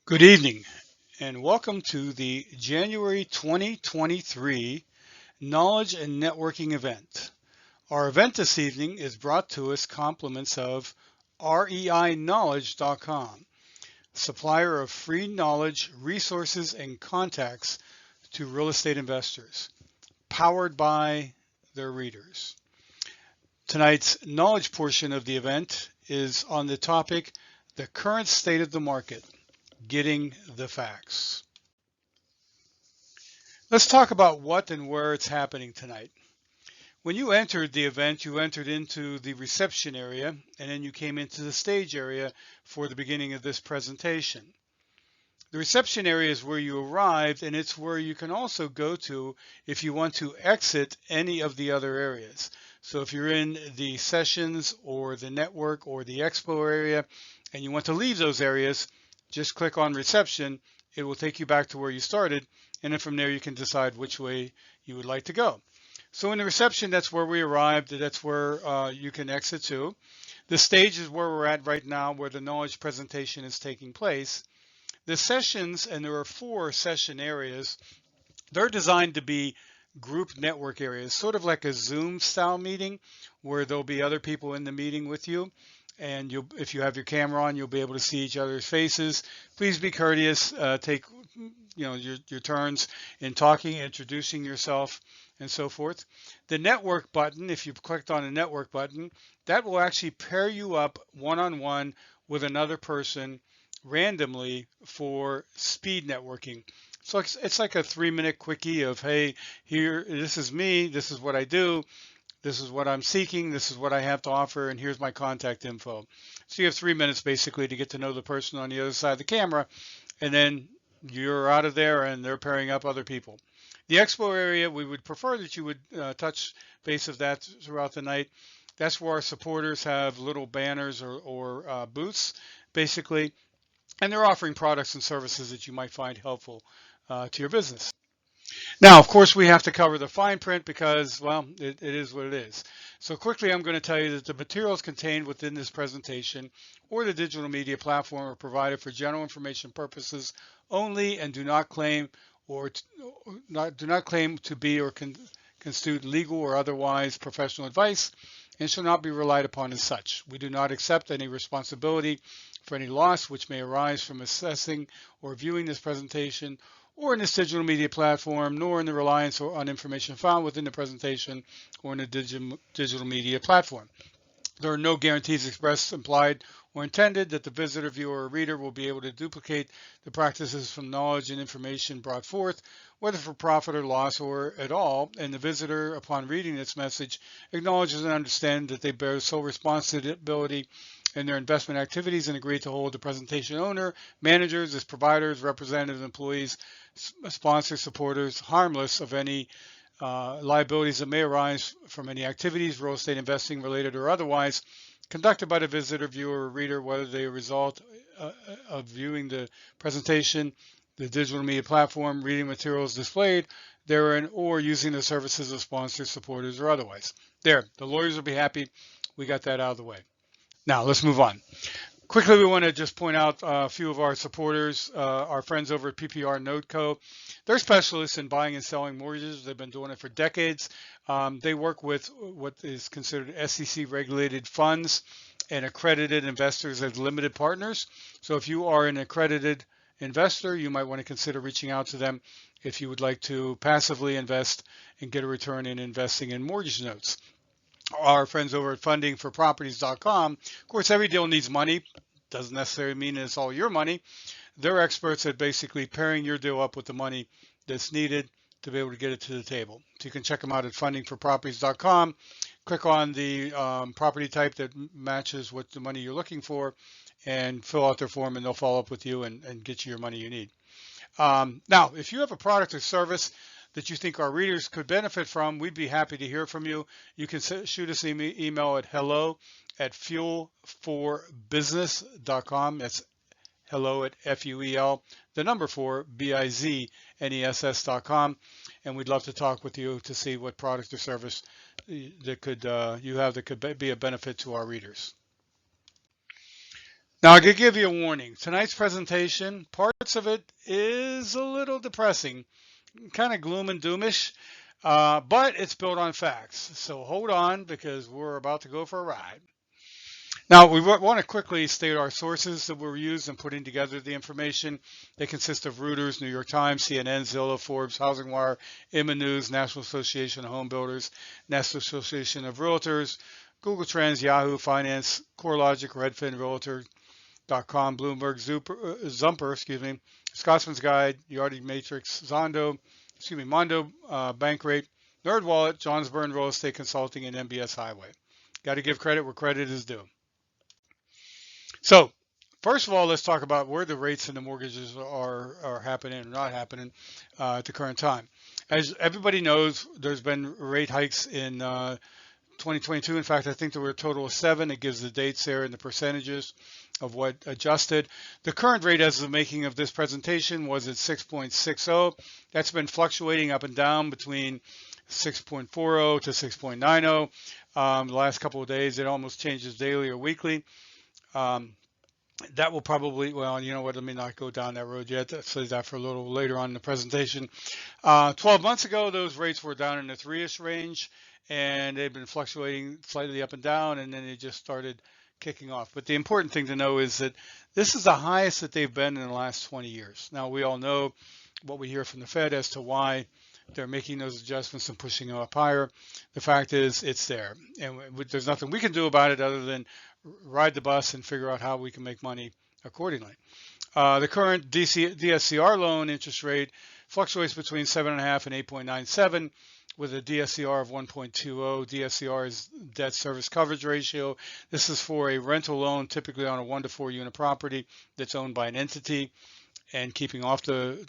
Good evening and welcome to the January 2023 Knowledge and Networking event. Our event this evening is brought to us compliments of reiknowledge.com, supplier of free knowledge, resources, and contacts to real estate investors, powered by their readers. Tonight's knowledge portion of the event is on the topic, the current state of the market. Getting the facts. Let's talk about what and where it's happening tonight. When you entered the event, you entered into the reception area and then you came into the stage area for the beginning of this presentation. The reception area is where you arrived, and it's where you can also go to if you want to exit any of the other areas. So if you're in the sessions or the network or the expo area and you want to leave those areas, just click on reception. It will take you back to where you started, and then from there you can decide which way you would like to go. So in the reception, that's where we arrived. That's where you can exit to. The stage is where we're at right now, where the knowledge presentation is taking place. The sessions, and there are 4 session areas, they're designed to be group network areas, sort of like a Zoom style meeting where there'll be other people in the meeting with you. And if you have your camera on, you'll be able to see each other's faces. Please be courteous. Take your turns in talking, introducing yourself, and so forth. The network button, if you've clicked on the network button, that will actually pair you up one-on-one with another person randomly for speed networking. So it's like a 3-minute quickie of, hey, here, this is me, this is what I do, this is what I'm seeking, this is what I have to offer, and here's my contact info. So you have 3 minutes basically to get to know the person on the other side of the camera, and then you're out of there and they're pairing up other people. The expo area, we would prefer that you would touch base of that throughout the night. That's where our supporters have little banners or booths, basically, and they're offering products and services that you might find helpful to your business. Now, of course, we have to cover the fine print because, well, it is what it is. So quickly, I'm going to tell you that the materials contained within this presentation or the digital media platform are provided for general information purposes only and do not claim to be or constitute legal or otherwise professional advice and shall not be relied upon as such. We do not accept any responsibility for any loss which may arise from assessing or viewing this presentation or in this digital media platform, nor in the reliance on information found within the presentation or in the digital media platform. There are no guarantees expressed, implied, or intended that the visitor, viewer, or reader will be able to duplicate the practices from knowledge and information brought forth, whether for profit or loss or at all, and the visitor, upon reading this message, acknowledges and understands that they bear sole responsibility in their investment activities and agree to hold the presentation owner, managers, as providers, representatives, employees, sponsors, supporters, harmless of any liabilities that may arise from any activities, real estate investing related or otherwise, conducted by the visitor, viewer, or reader, whether they result of viewing the presentation, the digital media platform, reading materials displayed therein, or using the services of sponsors, supporters, or otherwise. There, the lawyers will be happy. We got that out of the way. Now, let's move on. Quickly, we want to just point out a few of our supporters, our friends over at PPR Noteco. They're specialists in buying and selling mortgages. They've been doing it for decades. They work with what is considered SEC-regulated funds and accredited investors as limited partners. So if you are an accredited investor, you might want to consider reaching out to them if you would like to passively invest and get a return in investing in mortgage notes. Our friends over at fundingforproperties.com. Of course, every deal needs money. Doesn't necessarily mean it's all your money. They're experts at basically pairing your deal up with the money that's needed to be able to get it to the table. So you can check them out at fundingforproperties.com. Click on the property type that matches what the money you're looking for and fill out their form, and they'll follow up with you and get you your money you need. Now, if you have a product or service that you think our readers could benefit from, we'd be happy to hear from you. You can shoot us an email at hello@fuel4business.com. That's hello at FUEL, the number 4, BIZNESS.com. And we'd love to talk with you to see what product or service that you have that could be a benefit to our readers. Now, I could give you a warning. Tonight's presentation, parts of it is a little depressing, kind of gloom and doomish, but it's built on facts. So hold on because we're about to go for a ride. Now, we want to quickly state our sources that were used in putting together the information. They consist of Reuters, New York Times, CNN, Zillow, Forbes, Housing Wire, Inman News, National Association of Home Builders, National Association of Realtors, Google Trends, Yahoo Finance, CoreLogic, Redfin, Realtor.com, Bloomberg, Zumper, Scotsman's Guide, Yardi Matrix, Mondo, Bankrate, NerdWallet, Johns Burn Real Estate Consulting, and MBS Highway. Got to give credit where credit is due. So, first of all, let's talk about where the rates and the mortgages are happening or not happening at the current time. As everybody knows, there's been rate hikes in 2022. In fact, I think there were a total of 7. It gives the dates there and the percentages of what adjusted. The current rate as of the making of this presentation was at 6.60. That's been fluctuating up and down between 6.40 to 6.90. The last couple of days, it almost changes daily or weekly. That will probably, well, you know what, let me not go down that road yet. Let's save that for a little later on in the presentation. 12 months ago, those rates were down in the 3-ish range, and they've been fluctuating slightly up and down, and then they just started kicking off. But the important thing to know is that this is the highest that they've been in the last 20 years. Now, we all know what we hear from the Fed as to why they're making those adjustments and pushing them up higher. The fact is, it's there, and there's nothing we can do about it other than ride the bus and figure out how we can make money accordingly. The current DSCR loan interest rate fluctuates between 7.5 and 8.97 with a DSCR of 1.20. DSCR is debt service coverage ratio. This is for a rental loan, typically on a 1 to 4 unit property that's owned by an entity. And keeping off the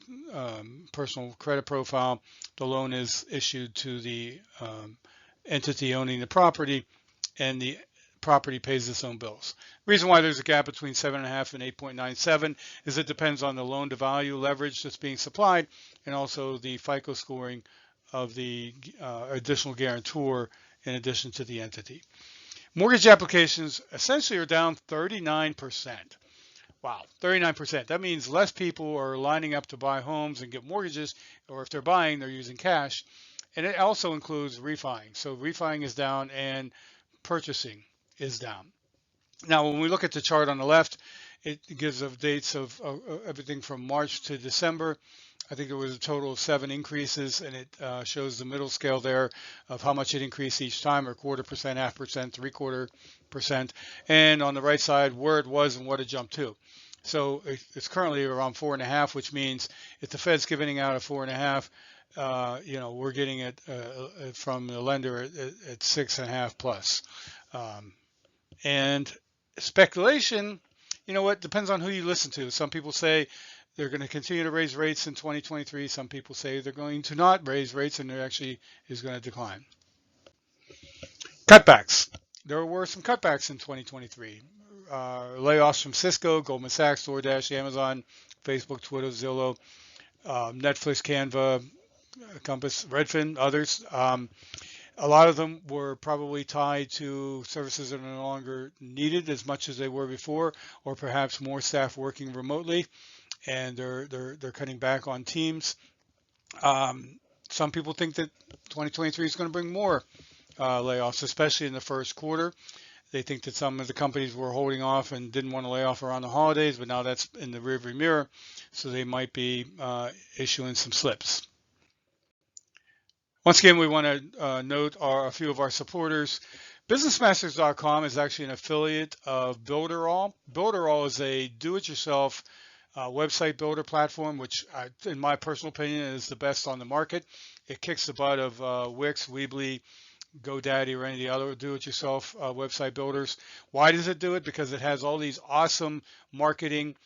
personal credit profile, the loan is issued to the entity owning the property, and the property pays its own bills. The reason why there's a gap between 7.5 and 8.97 is it depends on the loan to value leverage that's being supplied, and also the FICO scoring of the additional guarantor in addition to the entity. Mortgage applications essentially are down 39%. Wow, 39%. That means less people are lining up to buy homes and get mortgages, or if they're buying, they're using cash. And it also includes refining. So refining is down and purchasing is down. Now, when we look at the chart on the left, it gives of dates of everything from March to December. I think there was a total of 7 increases, and it shows the middle scale there of how much it increased each time, or 1/4%, 1/2%, 3/4%, and on the right side where it was and what it jumped to. So it's currently around 4.5, which means if the Fed's giving out a 4.5, we're getting it from the lender at 6.5 plus. And speculation, you know what, depends on who you listen to. Some people say they're going to continue to raise rates in 2023. Some people say they're going to not raise rates and there actually is going to decline. Cutbacks. There were some cutbacks in 2023. Layoffs from Cisco, Goldman Sachs, DoorDash, Amazon, Facebook, Twitter, Zillow, Netflix, Canva, Compass, Redfin, others. A lot of them were probably tied to services that are no longer needed as much as they were before, or perhaps more staff working remotely, and they're cutting back on teams. Some people think that 2023 is going to bring more layoffs, especially in the first quarter. They think that some of the companies were holding off and didn't want to lay off around the holidays, but now that's in the rearview mirror, so they might be issuing some slips. Once again, we want to note a few of our supporters. BusinessMasters.com is actually an affiliate of Builderall. Builderall is a do-it-yourself website builder platform, which in my personal opinion is the best on the market. It kicks the butt of Wix, Weebly, GoDaddy, or any of the other do-it-yourself website builders. Why does it do it? Because it has all these awesome marketing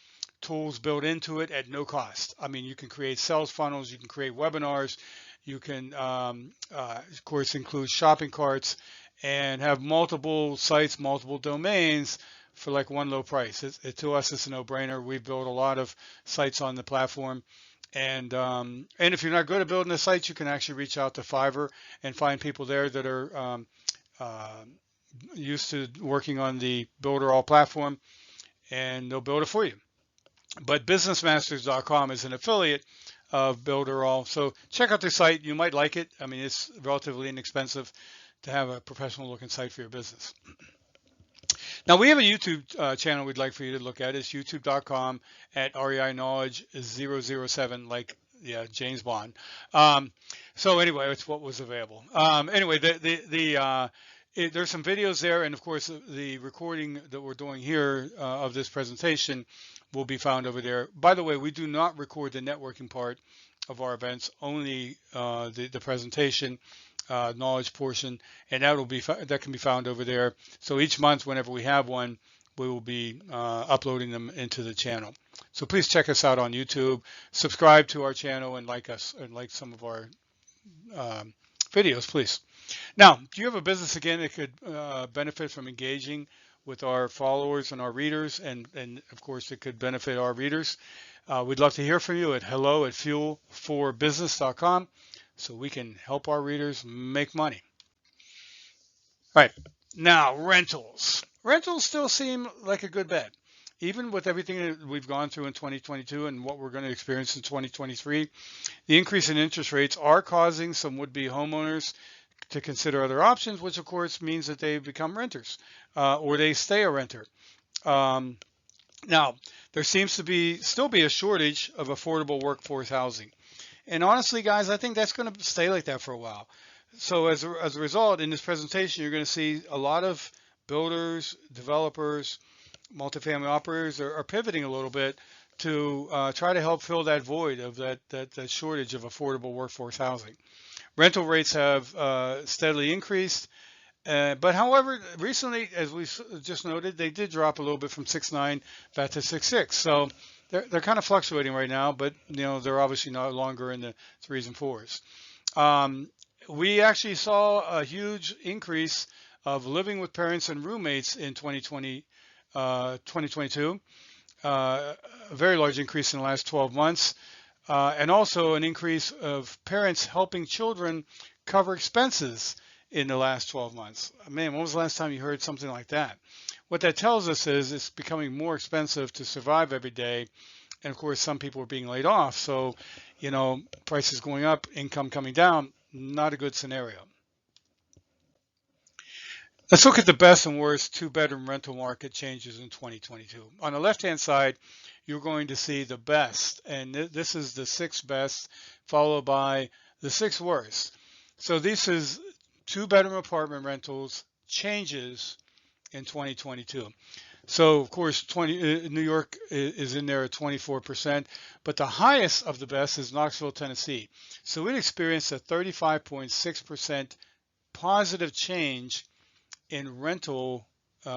tools built into it at no cost. I mean, you can create sales funnels, you can create webinars, you can, of course, include shopping carts and have multiple sites, multiple domains for like one low price. To us, it's a no-brainer. We've built a lot of sites on the platform. And if you're not good at building the sites, you can actually reach out to Fiverr and find people there that are used to working on the Builderall platform. and they'll build it for you. But businessmasters.com is an affiliate of Builderall. So check out their site. You might like it. I mean, it's relatively inexpensive to have a professional looking site for your business. Now we have a YouTube channel we'd like for you to look at. It's youtube.com at REI Knowledge 007, like James Bond. So anyway, it's what was available. Anyway, there's some videos there, and of course the recording that we're doing here of this presentation will be found over there. By the way, we do not record the networking part of our events, only the presentation knowledge portion, and that can be found over there. So each month, whenever we have one, we will be uploading them into the channel. So please check us out on YouTube, subscribe to our channel, and like us, and like some of our videos, please. Now, do you have a business again that could benefit from engaging with our followers and our readers, and of course it could benefit our readers? We'd love to hear from you at hello@fuel4business.com so we can help our readers make money. All right, now rentals. Rentals still seem like a good bet. Even with everything that we've gone through in 2022 and what we're going to experience in 2023, the increase in interest rates are causing some would-be homeowners to consider other options, which of course means that they become renters or they stay a renter. Now, there seems to still be a shortage of affordable workforce housing. And honestly, guys, I think that's going to stay like that for a while. So as a result, in this presentation, you're going to see a lot of builders, developers, multifamily operators are pivoting a little bit to try to help fill that void of that shortage of affordable workforce housing. Rental rates have steadily increased, but however, recently, as we just noted, they did drop a little bit from 6.9 back to 6.6. So they're kind of fluctuating right now, but they're obviously no longer in the 3s and 4s. We actually saw a huge increase of living with parents and roommates in 2022, a very large increase in the last 12 months, and also an increase of parents helping children cover expenses in the last 12 months. Man, when was the last time you heard something like that? What that tells us is it's becoming more expensive to survive every day. And of course, some people are being laid off. So, prices going up, income coming down, not a good scenario. Let's look at the best and worst two-bedroom rental market changes in 2022. On the left-hand side, you're going to see the best, and this is the 6 best, followed by the 6 worst. So this is two-bedroom apartment rentals changes in 2022. So of course, New York is in there at 24%, but the highest of the best is Knoxville, Tennessee. So it experienced a 35.6% positive change in rental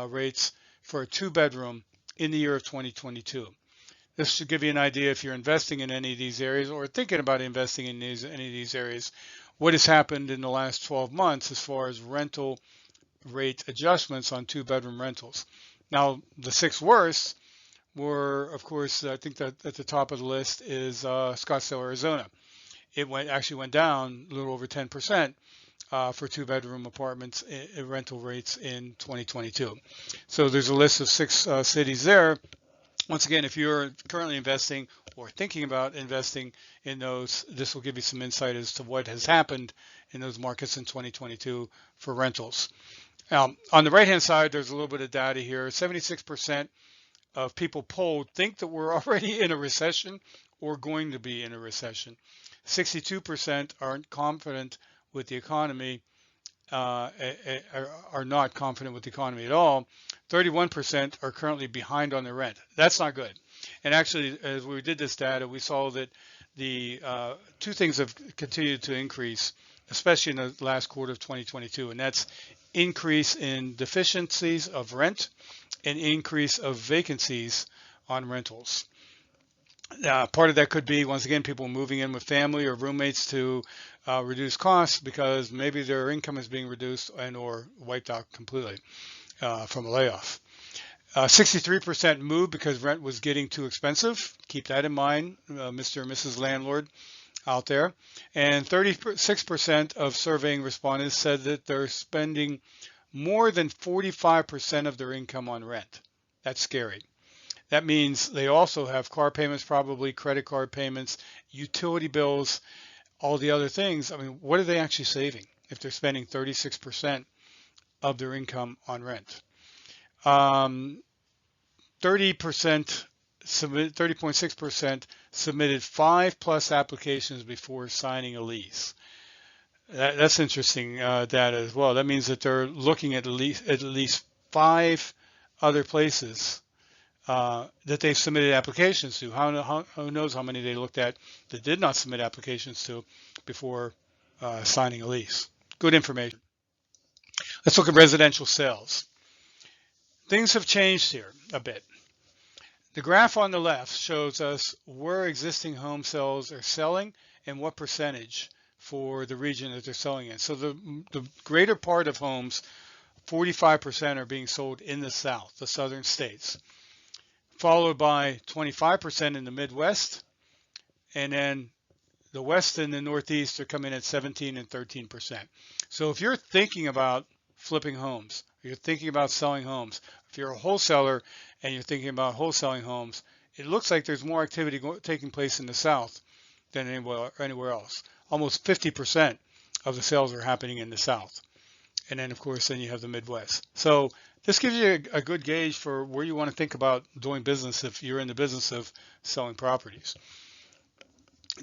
rates for a 2-bedroom in the year of 2022. This should give you an idea if you're investing in any of these areas or thinking about investing in any of these areas, what has happened in the last 12 months as far as rental rate adjustments on 2-bedroom rentals. Now, the 6 worst were, of course, I think that at the top of the list is Scottsdale, Arizona. It actually went down a little over 10%. For 2-bedroom apartments rental rates in 2022. So there's a list of 6 cities there. Once again, if you're currently investing or thinking about investing in those, this will give you some insight as to what has happened in those markets in 2022 for rentals. On the right-hand side, there's a little bit of data here. 76% of people polled think that we're already in a recession or going to be in a recession. 62% aren't confident with the economy, are not confident with the economy at all. 31% are currently behind on their rent. That's not good. And actually, as we did this data, we saw that the 2 things have continued to increase, especially in the last quarter of 2022, and that's increase in deficiencies of rent and increase of vacancies on rentals. Part of that could be, once again, people moving in with family or roommates to reduce costs because maybe their income is being reduced and or wiped out completely from a layoff. 63% moved because rent was getting too expensive. Keep that in mind, Mr. and Mrs. Landlord out there. And 36% of surveying respondents said that they're spending more than 45% of their income on rent. That's scary. That means they also have car payments, probably credit card payments, utility bills, all the other things. I mean, what are they actually saving if they're spending 36% of their income on rent? 30% submit 30.6% submitted 5+ applications before signing a lease. That's interesting data as well. That means that they're looking at least 5 other places that they've submitted applications to. Who knows how many they looked at that did not submit applications to before signing a lease. Good information. Let's look at residential sales. Things have changed here a bit. The graph on the left shows us where existing home sales are selling and what percentage for the region that they're selling in. So the greater part of homes, 45%, are being sold in the South, the southern states, followed by 25% in the Midwest, and then the West and the Northeast are coming at 17 and 13%. So if you're thinking about flipping homes, you're thinking about selling homes, if you're a wholesaler and you're thinking about wholesaling homes, it looks like there's more activity taking place in the South than anywhere else. Almost 50% of the sales are happening in the South. And then, of course, then you have the Midwest. So this gives you a good gauge for where you want to think about doing business if you're in the business of selling properties.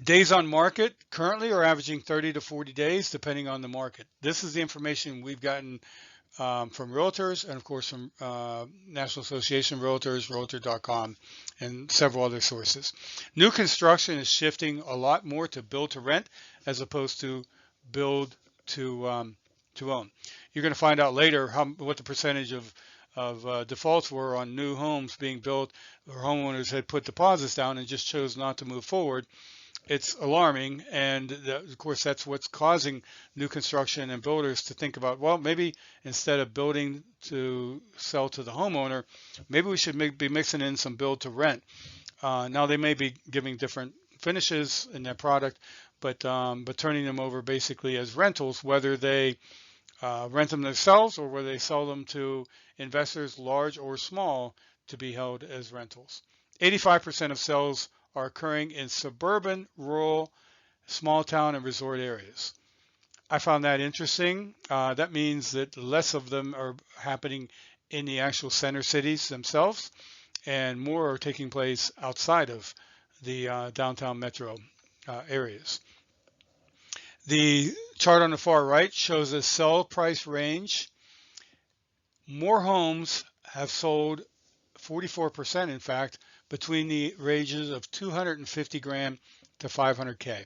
Days on market currently are averaging 30 to 40 days, depending on the market. This is the information we've gotten from realtors and, of course, from National Association of Realtors, Realtor.com, and several other sources. New construction is shifting a lot more to build to rent as opposed to build to own. You're going to find out later what the percentage of defaults were on new homes being built where homeowners had put deposits down and just chose not to move forward. It's alarming, and of course that's what's causing new construction and builders to think about, well, maybe instead of building to sell to the homeowner, maybe we should be mixing in some build to rent. Now they may be giving different finishes in their product, but turning them over basically as rentals, whether they rent them themselves or whether they sell them to investors, large or small, to be held as rentals. 85% of sales are occurring in suburban, rural, small town, and resort areas. I found that interesting. That means that less of them are happening in the actual center cities themselves, and more are taking place outside of the downtown metro areas. The chart on the far right shows a sell price range. More homes have sold, 44% in fact, between the ranges of 250 grand to 500K.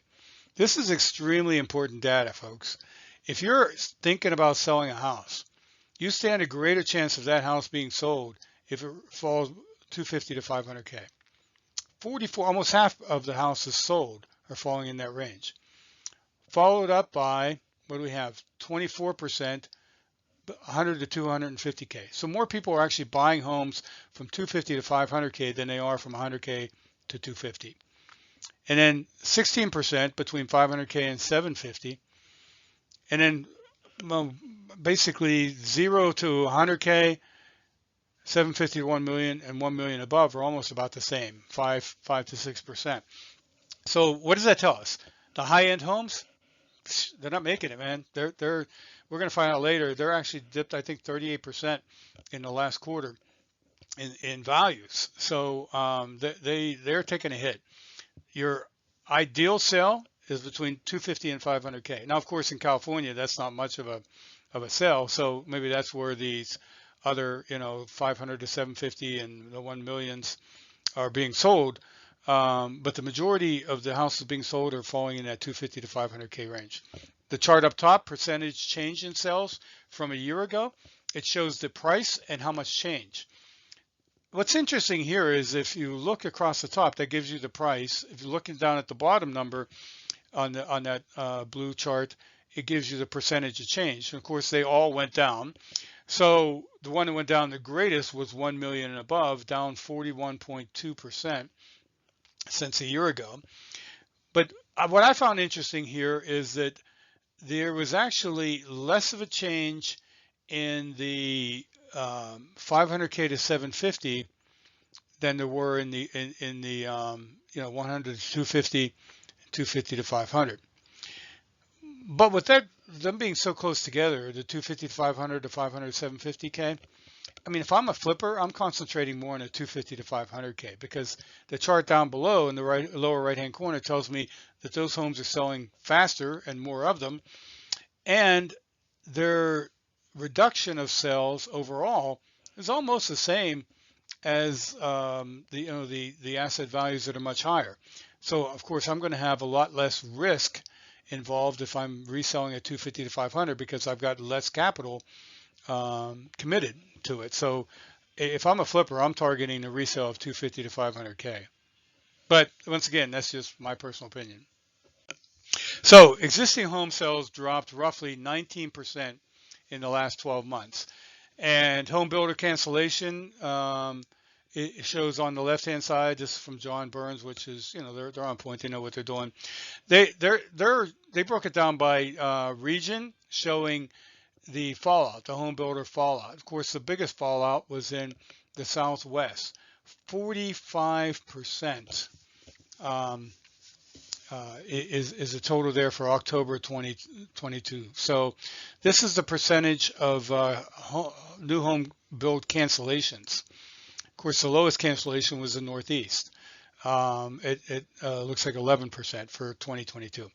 This is extremely important data, folks. If you're thinking about selling a house, you stand a greater chance of that house being sold if it falls 250 to 500K. 44, almost half of the houses sold are falling in that range. Followed up by, what do we have? 24%, 100 to 250K. So more people are actually buying homes from 250 to 500K than they are from 100K to 250. And then 16% between 500K and 750. And then basically 0 to 100K, 750 to 1 million, and 1 million above are almost about the same, 5 to 6%. So what does that tell us? The high-end homes, they're not making it, man. We're going to find out later, they're actually dipped, I think, 38% in the last quarter in values. So they're taking a hit. Your ideal sale is between 250 and 500K. Now, of course, in California, that's not much of a sale. So maybe that's where these other, 500 to 750 and the 1 millions are being sold. But the majority of the houses being sold are falling in that 250 to 500K range. The chart up top, percentage change in sales from a year ago, it shows the price and how much change. What's interesting here is if you look across the top, that gives you the price. If you're looking down at the bottom number on that blue chart, it gives you the percentage of change. And of course, they all went down. So the one that went down the greatest was 1 million and above, down 41.2% since a year ago. But what I found interesting here is that there was actually less of a change in the 500K to 750 than there were in the 100 to 250, 250 to 500. But with them being so close together, the 250 to 500 to 500 750K, I mean, if I'm a flipper, I'm concentrating more on a 250 to 500K because the chart down below in the lower right-hand corner tells me that those homes are selling faster and more of them, and their reduction of sales overall is almost the same as the asset values that are much higher. So of course I'm going to have a lot less risk involved if I'm reselling at 250 to 500 because I've got less capital committed to it. So if I'm a flipper, I'm targeting a resale of 250 to 500K. But once again, that's just my personal opinion. So existing home sales dropped roughly 19% in the last 12 months. And home builder cancellation, it shows on the left-hand side. This is from John Burns, which is, they're on point. They know what they're doing. They broke it down by region, showing the fallout, the home builder fallout. Of course, the biggest fallout was in the Southwest, 45%. Is the total there for October 2022. So this is the percentage of new home build cancellations. Of course, the lowest cancellation was the Northeast. It looks like 11% for 2022.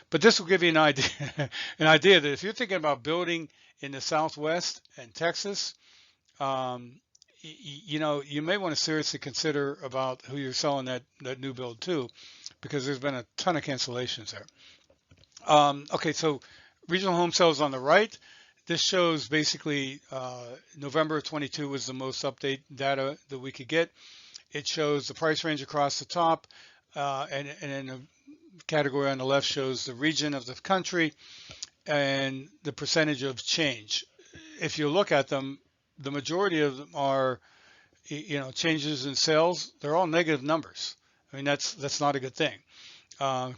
But this will give you an idea, an idea that if you're thinking about building in the Southwest and Texas, you may want to seriously consider about who you're selling that new build to, because there's been a ton of cancellations there. Okay, so regional home sales on the right. This shows basically November of 22 was the most update data that we could get. It shows the price range across the top, and in the category on the left shows the region of the country and the percentage of change. If you look at them, the majority of them are, changes in sales. They're all negative numbers. I mean, that's not a good thing.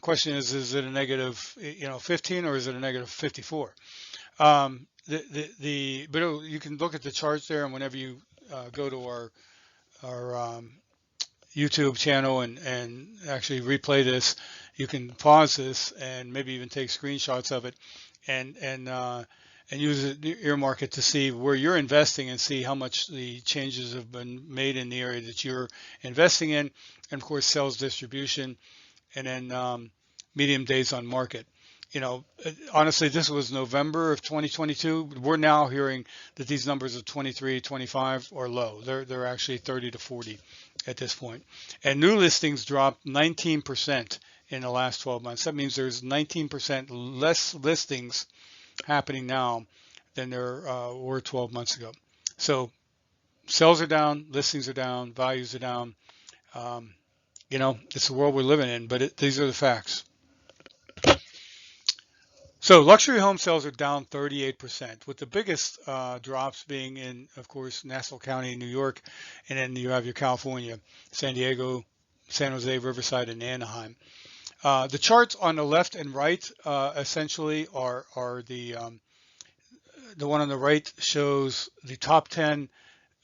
Question is it a negative, 15 or is it a negative 54? But you can look at the charts there, and whenever you go to our YouTube channel and actually replay this, you can pause this and maybe even take screenshots of it and use it, earmark it to see where you're investing and see how much the changes have been made in the area that you're investing in, and of course sales distribution, and then medium days on market. Honestly, this was November of 2022. We're now hearing that these numbers of 23, 25 are low. They're actually 30 to 40 at this point. And new listings dropped 19% in the last 12 months. That means there's 19% less listings happening now than there were 12 months ago. So sales are down, listings are down, values are down. It's the world we're living in, but these are the facts. So luxury home sales are down 38%, with the biggest drops being in, of course, Nassau County, New York, and then you have your California, San Diego, San Jose, Riverside, and Anaheim. The charts on the left and right essentially are the one on the right shows the top 10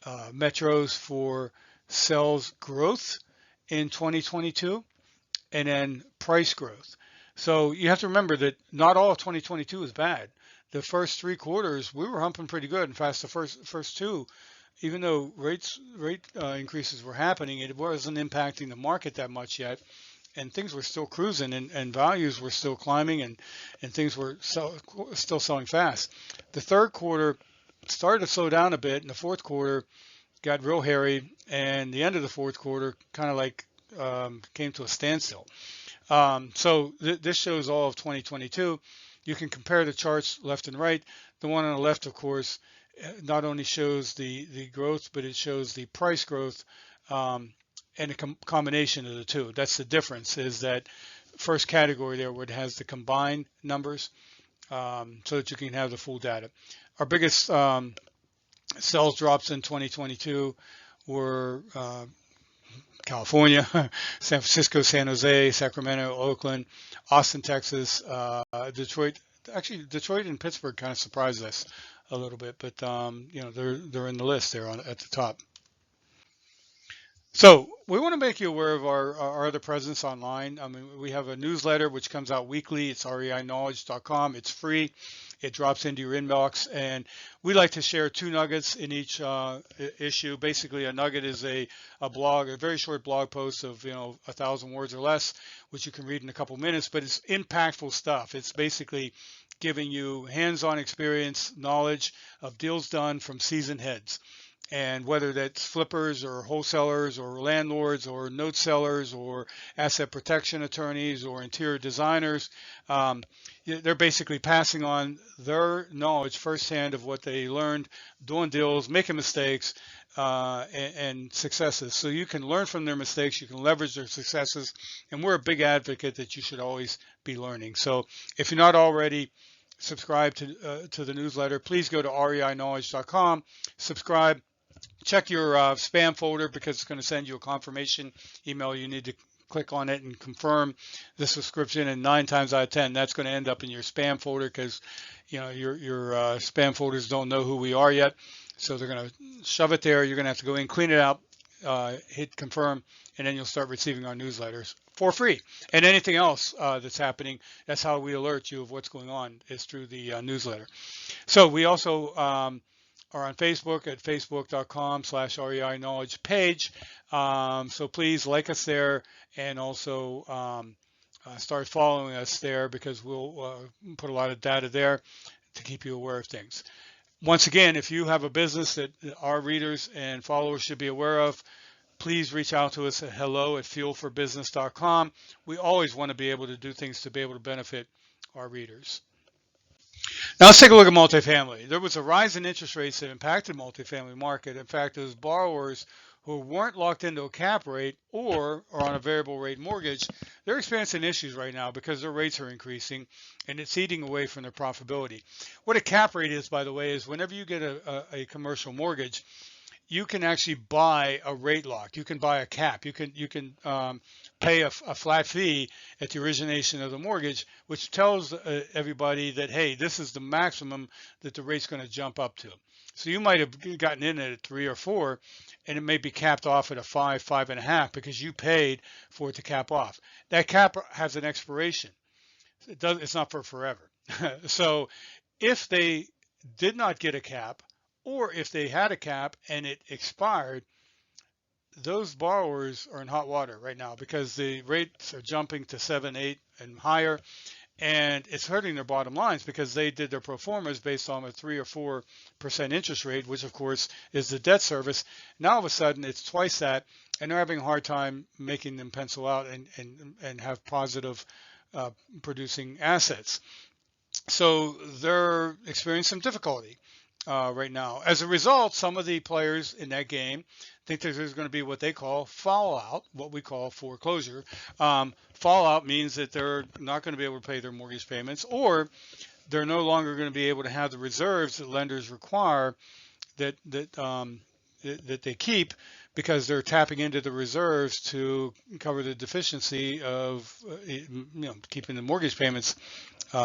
metros for sales growth in 2022, and then price growth. So you have to remember that not all of 2022 is bad. The first 3 quarters we were humping pretty good. In fact, the first 2, even though rate increases were happening, it wasn't impacting the market that much yet, and things were still cruising, and values were still climbing, and things were still selling fast. The third quarter started to slow down a bit, and the fourth quarter got real hairy, and the end of the fourth quarter kind of like came to a standstill. So this shows all of 2022. You can compare the charts left and right. The one on the left, of course, not only shows the growth, but it shows the price growth, and a combination of the two. That's the difference, is that first category there where it has the combined numbers, so that you can have the full data. Our biggest sales drops in 2022 were California, San Francisco, San Jose, Sacramento, Oakland, Austin, Texas, Detroit. Actually, Detroit and Pittsburgh kind of surprised us a little bit, but they're in the list there at the top. So we want to make you aware of our other presence online. I mean, we have a newsletter which comes out weekly. It's reiknowledge.com. It's free. It drops into your inbox, and we like to share two nuggets in each issue. Basically, a nugget is a blog, a very short blog post of 1,000 words or less, which you can read in a couple minutes. But it's impactful stuff. It's basically giving you hands-on experience, knowledge of deals done from seasoned heads. And whether that's flippers or wholesalers or landlords or note sellers or asset protection attorneys or interior designers, they're basically passing on their knowledge firsthand of what they learned doing deals, making mistakes, and successes. So you can learn from their mistakes, you can leverage their successes, and we're a big advocate that you should always be learning. So if you're not already subscribed to the newsletter, please go to reiknowledge.com, subscribe. Check your spam folder because it's going to send you a confirmation email. You need to click on it and confirm the subscription, and 9 times out of 10 that's going to end up in your spam folder because your spam folders don't know who we are yet, so they're going to shove it there. You're going to have to go in, clean it out, hit confirm, and then you'll start receiving our newsletters for free. And anything else that's happening, that's how we alert you of what's going on, is through the newsletter. So we also are on Facebook at facebook.com/REI Knowledge page. So please like us there, and also start following us there because we'll put a lot of data there to keep you aware of things. Once again, if you have a business that our readers and followers should be aware of, please reach out to us at hello@fuelforbusiness.com. We always want to be able to do things to be able to benefit our readers. Now let's take a look at multifamily. There was a rise in interest rates that impacted multifamily market. In fact, those borrowers who weren't locked into a cap rate or are on a variable rate mortgage, they're experiencing issues right now because their rates are increasing and it's eating away from their profitability. What a cap rate is, by the way, is whenever you get a commercial mortgage, you can actually buy a rate lock. You can buy a cap. You can pay a flat fee at the origination of the mortgage, which tells everybody that, hey, this is the maximum that the rate's going to jump up to. So you might have gotten in at a 3 or 4, and it may be capped off at a 5, 5.5 because you paid for it to cap off. That cap has an expiration. It's not for forever. So if they did not get a cap, or if they had a cap and it expired, those borrowers are in hot water right now because the rates are jumping to 7, 8 and higher, and it's hurting their bottom lines because they did their pro formas based on a 3 or 4% interest rate, which of course is the debt service. Now all of a sudden it's twice that, and they're having a hard time making them pencil out and have positive producing assets. So they're experiencing some difficulty right now. As a result, some of the players in that game think that there's going to be what they call fallout, what we call foreclosure. Fallout means that they're not going to be able to pay their mortgage payments, or they're no longer going to be able to have the reserves that lenders require that they keep, because they're tapping into the reserves to cover the deficiency of keeping the mortgage payments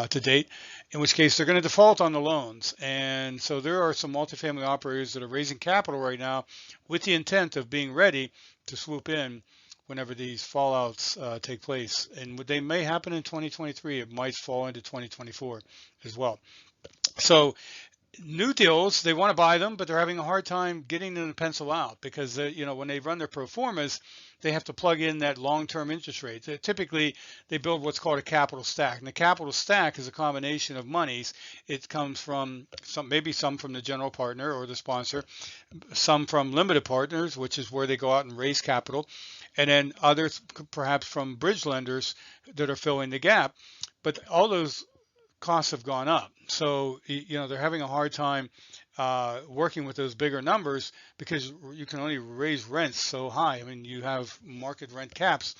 to date, in which case they're going to default on the loans. And so there are some multifamily operators that are raising capital right now with the intent of being ready to swoop in whenever these fallouts take place. And they may happen in 2023. It might fall into 2024 as well. So new deals, they want to buy them, but they're having a hard time getting them to pencil out because when they run their pro formas, they have to plug in that long-term interest rate. Typically, they build what's called a capital stack, and the capital stack is a combination of monies. It comes from maybe some from the general partner or the sponsor, some from limited partners, which is where they go out and raise capital, and then others perhaps from bridge lenders that are filling the gap. But all those costs have gone up. So, they're having a hard time working with those bigger numbers because you can only raise rents so high. I mean, you have market rent caps,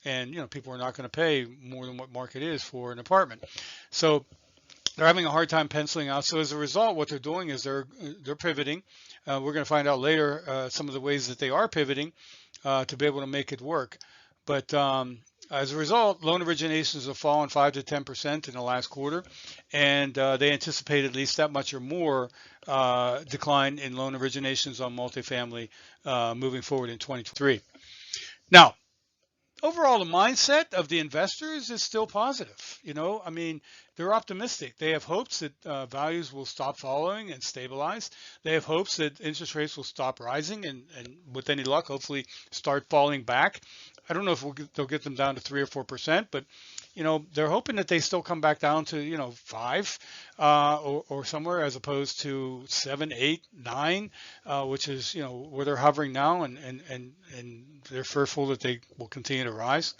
and, people are not going to pay more than what market is for an apartment. So they're having a hard time penciling out. So as a result, what they're doing is they're pivoting. We're going to find out later some of the ways that they are pivoting to be able to make it work. But as a result, loan originations have fallen 5 to 10% in the last quarter, and they anticipate at least that much or more decline in loan originations on multifamily moving forward in 2023. Now, overall, the mindset of the investors is still positive. I mean, they're optimistic. They have hopes that values will stop falling and stabilize. They have hopes that interest rates will stop rising and with any luck, hopefully start falling back. I don't know if they'll get them down to 3 or 4%, but they're hoping that they still come back down to 5 or somewhere, as opposed to 7, 8, 9, which is where they're hovering now, and they're fearful that they will continue to rise.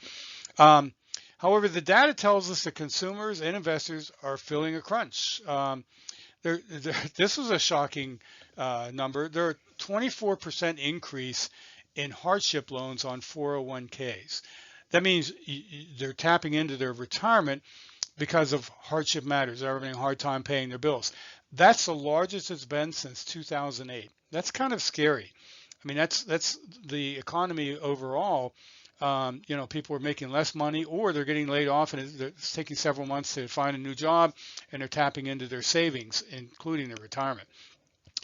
Um, However, the data tells us that consumers and investors are feeling a crunch. This was a shocking number. There are 24% increase in hardship loans on 401ks. That means they're tapping into their retirement because of hardship matters. They're having a hard time paying their bills. That's the largest it's been since 2008. That's kind of scary. I mean, that's the economy overall. People are making less money, or they're getting laid off, and it's taking several months to find a new job, and they're tapping into their savings, including their retirement.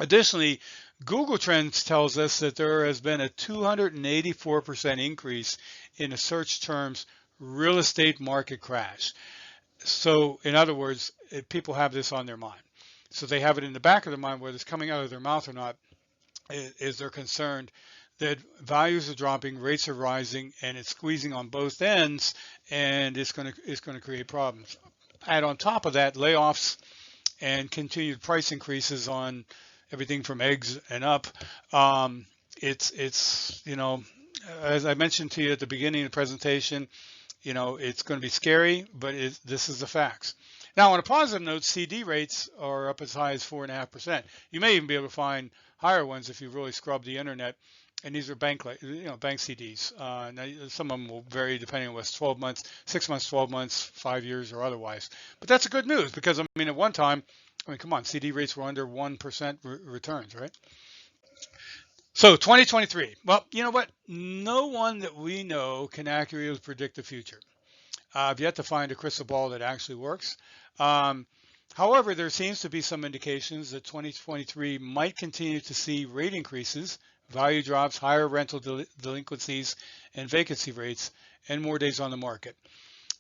Additionally, Google Trends tells us that there has been a 284% increase in the search terms real estate market crash. So, in other words, people have this on their mind. So they have it in the back of their mind, whether it's coming out of their mouth or not, is they're concerned that values are dropping, rates are rising, and it's squeezing on both ends, and it's going to create problems. Add on top of that layoffs and continued price increases on everything from eggs and up. Um, it's as I mentioned to you at the beginning of the presentation, it's going to be scary, but this is the facts. Now, on a positive note, CD rates are up as high as 4.5%. You may even be able to find higher ones if you really scrub the internet. And these are bank CDs. Now, some of them will vary depending on what's 12 months, 6 months, 12 months, 5 years, or otherwise. But that's a good news because I mean, at one time, come on, CD rates were under 1% returns, right? So 2023. Well, you know what? No one that we know can accurately predict the future. I've yet to find a crystal ball that actually works. Um, However, there seems to be some indications that 2023 might continue to see rate increases, value drops, higher rental delinquencies and vacancy rates, and more days on the market.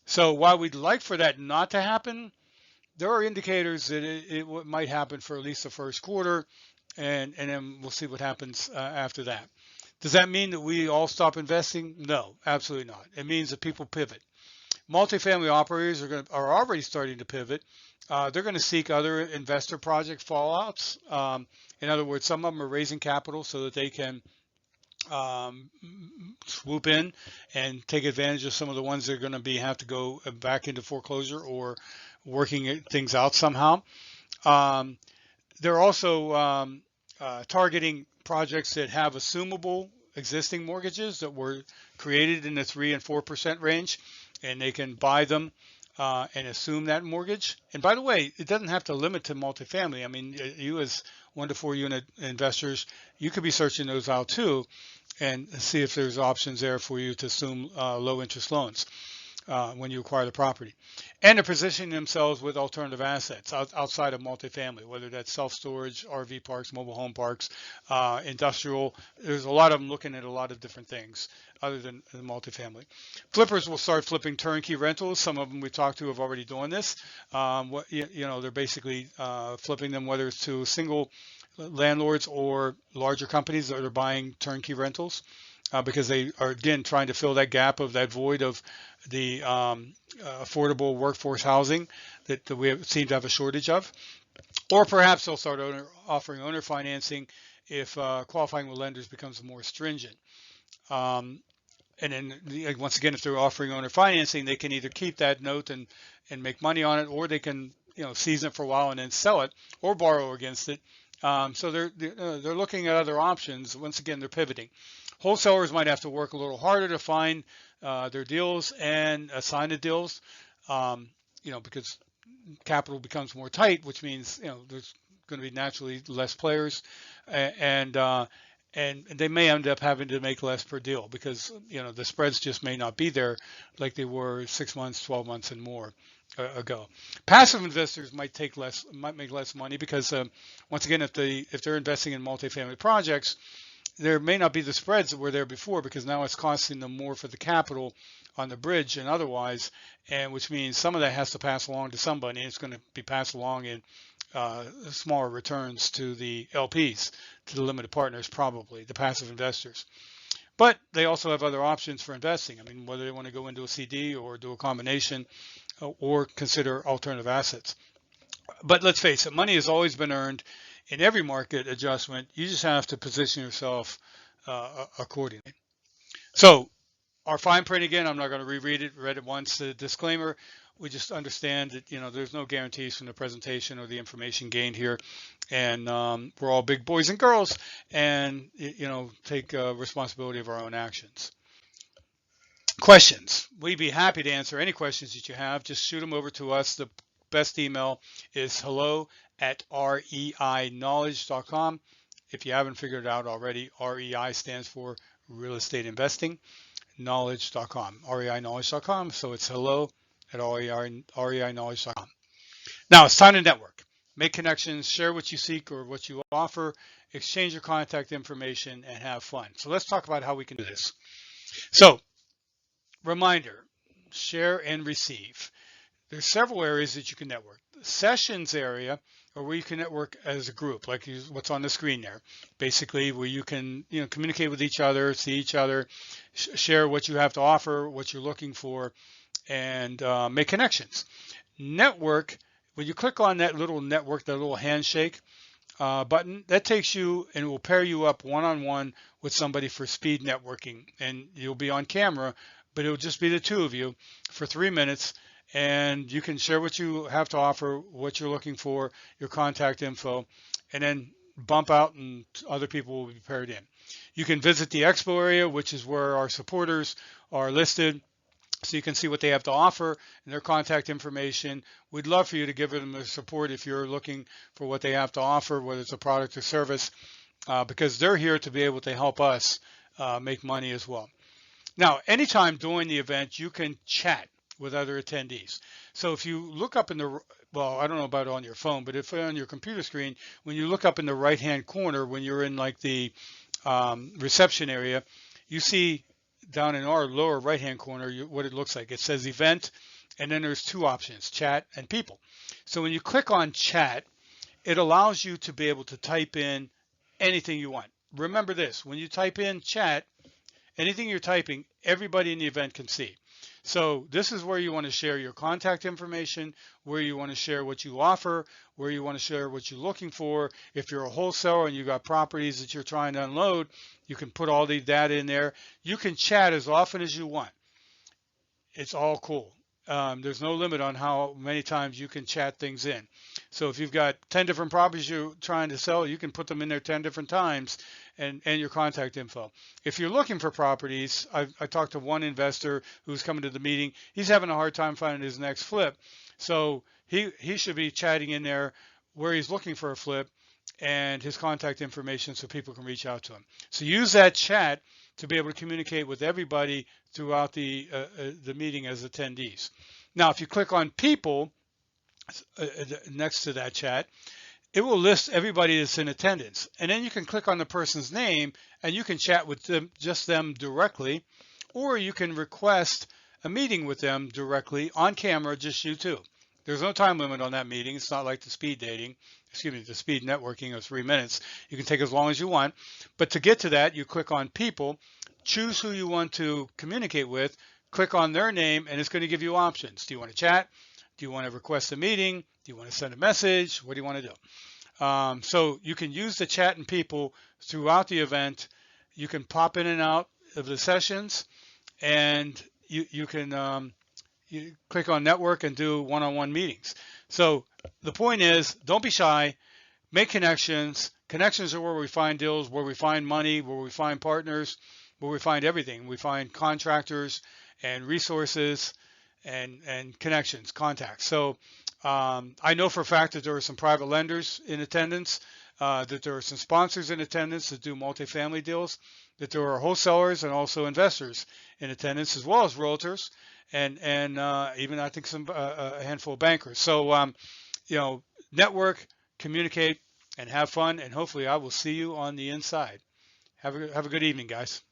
So while we'd like for that not to happen, there are indicators that it might happen for at least the first quarter, and then we'll see what happens after that. Does that mean that we all stop investing? No, absolutely not. It means that people pivot. Multifamily operators are already starting to pivot. They're going to seek other investor project fallouts. In other words, some of them are raising capital so that they can um, swoop in and take advantage of some of the ones that are going to have to go back into foreclosure or working things out somehow. Um, they're also targeting projects that have assumable existing mortgages that were created in the 3 and 4% range, and they can buy them and assume that mortgage. And by the way, it doesn't have to limit to multifamily. I mean, you as 1 to 4 unit investors, you could be searching those out too and see if there's options there for you to assume low interest loans when you acquire the property. And they're positioning themselves with alternative assets outside of multifamily, whether that's self-storage, RV parks, mobile home parks, industrial. There's a lot of them looking at a lot of different things other than the multifamily. Flippers will start flipping turnkey rentals. Some of them we talked to have already doing this. They're basically flipping them, whether it's to single landlords or larger companies that are buying turnkey rentals because they are, again, trying to fill that gap of that void of the affordable workforce housing that we seem to have a shortage of. Or perhaps they'll start offering owner financing if qualifying with lenders becomes more stringent. Um, and then once again, if they're offering owner financing, they can either keep that note and make money on it, or they can season it for a while and then sell it or borrow against it. So they're looking at other options. Once again, they're pivoting. Wholesalers might have to work a little harder to find their deals and assign the deals, because capital becomes more tight, which means there's going to be naturally less players, and they may end up having to make less per deal because the spreads just may not be there like they were 6 months, 12 months, and more ago. Passive investors might make less money because once again, if they're investing in multifamily projects, there may not be the spreads that were there before, because now it's costing them more for the capital on the bridge and otherwise, and which means some of that has to pass along to somebody, and it's going to be passed along in smaller returns to the LPs, to the limited partners, probably the passive investors. But they also have other options for investing. I mean, whether they want to go into a CD or do a combination or consider alternative assets. But let's face it, money has always been earned in every market adjustment. You just have to position yourself accordingly. So our fine print, again, I'm not going to reread it, read it once, the disclaimer. We just understand that, there's no guarantees from the presentation or the information gained here. And we're all big boys and girls, and, take responsibility of our own actions. Questions. We'd be happy to answer any questions that you have. Just shoot them over to us. The best email is hello@reiknowledge.com. If you haven't figured it out already, REI stands for Real Estate Investing, knowledge.com, reiknowledge.com. So it's hello@reiknowledge.com. Now it's time to network. Make connections, share what you seek or what you offer, exchange your contact information, and have fun. So let's talk about how we can do this. So, reminder, share and receive. There's several areas that you can network. The sessions area, or where you can network as a group, like what's on the screen there, basically where you can communicate with each other, see each other, share what you have to offer, what you're looking for, and make connections. Network, when you click on that little network, that little handshake button, that takes you and will pair you up one-on-one with somebody for speed networking, and you'll be on camera, but it'll just be the two of you for 3 minutes, and you can share what you have to offer, what you're looking for, your contact info, and then bump out and other people will be paired in. You can visit the expo area, which is where our supporters are listed, so you can see what they have to offer and their contact information. We'd love for you to give them the support if you're looking for what they have to offer, whether it's a product or service, because they're here to be able to help us make money as well. Now, anytime during the event, you can chat with other attendees. So if you look up in the, well, I don't know about on your phone, but if on your computer screen, when you look up in the right-hand corner, when you're in like the reception area, you see down in our lower right-hand corner what it looks like. It says event, and then there's two options, chat and people. So when you click on chat, it allows you to be able to type in anything you want. Remember this, when you type in chat, anything you're typing, everybody in the event can see. So this is where you want to share your contact information, where you want to share what you offer, where you want to share what you're looking for. If you're a wholesaler and you've got properties that you're trying to unload, you can put all the data in there. You can chat as often as you want. It's all cool. There's no limit on how many times you can chat things in. So if you've got 10 different properties you're trying to sell, you can put them in there 10 different times and your contact info. If you're looking for properties, I talked to one investor who's coming to the meeting. He's having a hard time finding his next flip. So he should be chatting in there where he's looking for a flip and his contact information so people can reach out to him. So use that chat to be able to communicate with everybody throughout the meeting as attendees. Now, if you click on people next to that chat, it will list everybody that's in attendance. And then you can click on the person's name and you can chat with them, just them directly, or you can request a meeting with them directly on camera, just you two. There's no time limit on that meeting. It's not like the speed dating, the speed networking of 3 minutes. You can take as long as you want. But to get to that, you click on people, choose who you want to communicate with, click on their name, and it's going to give you options. Do you want to chat? Do you want to request a meeting? Do you want to send a message? What do you want to do? So you can use the chat and people throughout the event. You can pop in and out of the sessions, and you can you click on network and do one-on-one meetings. So the point is, don't be shy, make connections. Connections are where we find deals, where we find money, where we find partners, where we find everything. We find contractors and resources and connections, contacts. So I know for a fact that there are some private lenders in attendance, that there are some sponsors in attendance that do multifamily deals, that there are wholesalers and also investors in attendance, as well as realtors, and even I think a handful of bankers. So network, communicate, and have fun, and hopefully I will see you on the inside. Have a good evening, guys.